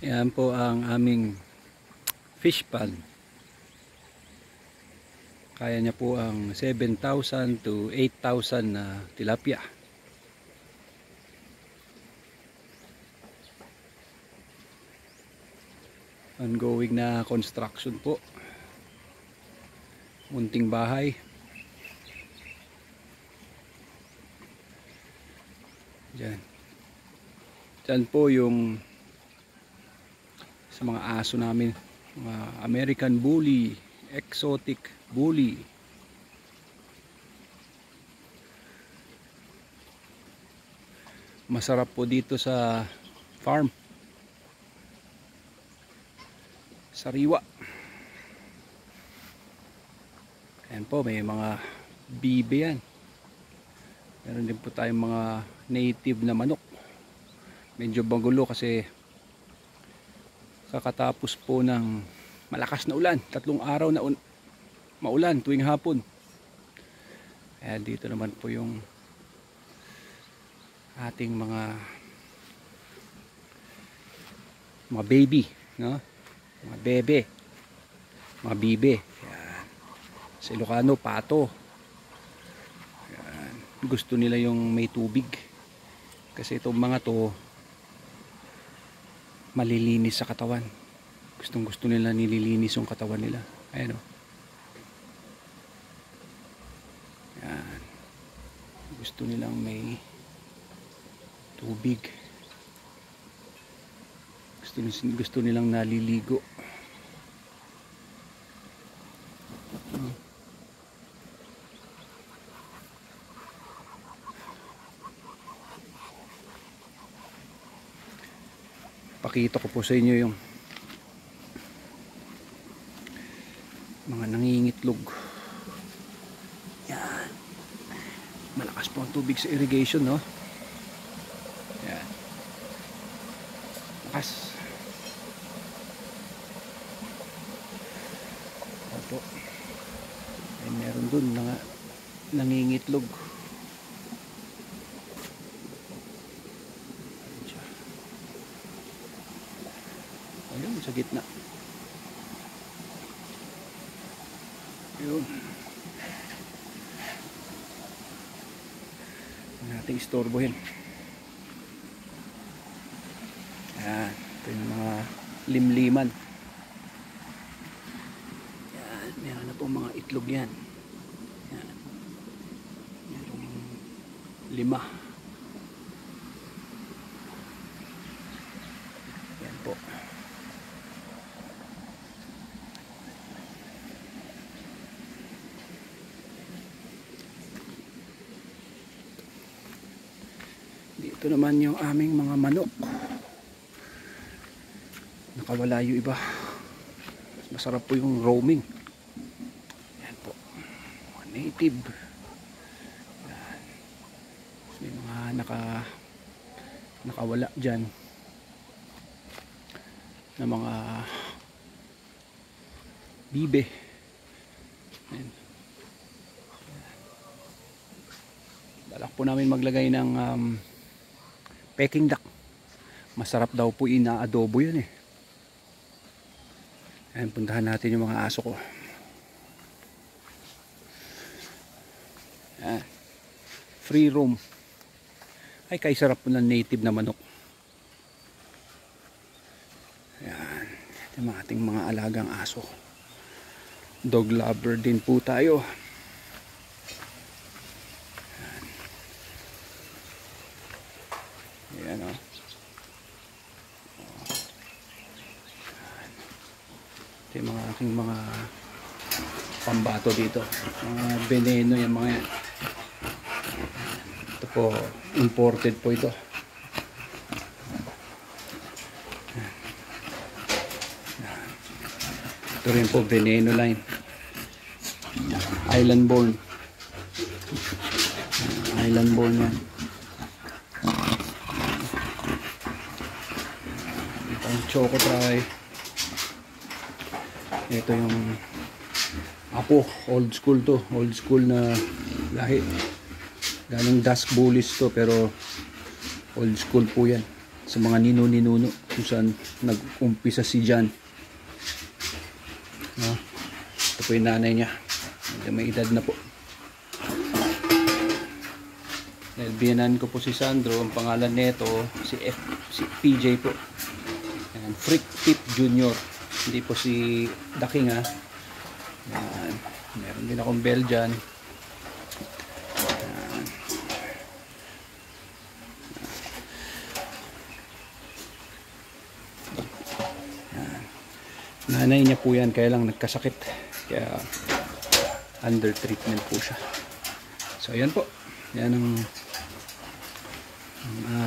Yan po ang aming fish pond. Kaya niya po ang 7,000 to 8,000 na tilapia. Ongoing na construction po. Munting bahay. Diyan po yung sa mga aso namin, mga American Bully, Exotic Bully. Masarap po dito sa farm, sariwa. Ayan po, may mga bibe yan. Meron din po tayong mga native na manok. Medyo bagulo kasi kakatapos po ng malakas na ulan. 3 araw na maulan tuwing hapon. Kaya dito naman po yung ating mga baby, no? Mga bebe, mga bibe. Yan. Sa Ilocano, pato. Yan. Gusto nila yung may tubig. Kasi itong mga to malilinis sa katawan. Gustong gusto nila nililinis yung katawan nila. Ayan o. Yan. Gusto nilang may tubig. Gusto nilang naliligo. Pakita ko po sa inyo yung mga nangingitlog. Yan. Malakas po ang tubig sa irrigation, no? Yan. Lakas. Opo. Ay, meron dun nangingitlog. Ayun, sa gitna. Ayun. Nating istorbohin. Yan. Ito yung mga limliman. Yan. Meron na pong mga itlog yan. Yan. Merong 5. Yan po. Dito naman yung aming mga manok. Nakawala yung iba. Masarap po yung roaming. Yan po. Mga native. Yan. May mga nakawala dyan na mga bibe. Yan. Balak po namin maglagay ng Peking duck. Masarap daw po ina-adobo yun eh. Ayan, puntahan natin yung mga aso ko. Ayan. Free roam. Ay, kay sarap po ng native na manok. Ayan. Ito yung ating mga alagang aso. Dog lover din po tayo. Ayan o. Ito yung mga aking mga pambato dito. Mga veneno yung mga yan. Ito po, imported po ito. Ito rin po, veneno line. Island born. Island born yan. Choco try. Ito yung apo, old school to, old school na lahi. Galing Dusk Bullies to, pero old school po yan. sa mga ninuno kung saan nag-umpisa si John. No? Ito po yung nanay niya. May edad na po. Dahil biyanan ko po si Sandro, ang pangalan nito si PJ po. Ayan, Freak Tip Junior. Hindi po si Daking ha. Ayan. Meron din akong Belgian. Nanay niya po yan, kaya lang nagkasakit, kaya under treatment po siya. So yan po, yan ang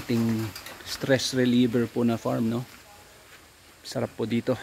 ating stress reliever po na farm, no. Sarap po dito.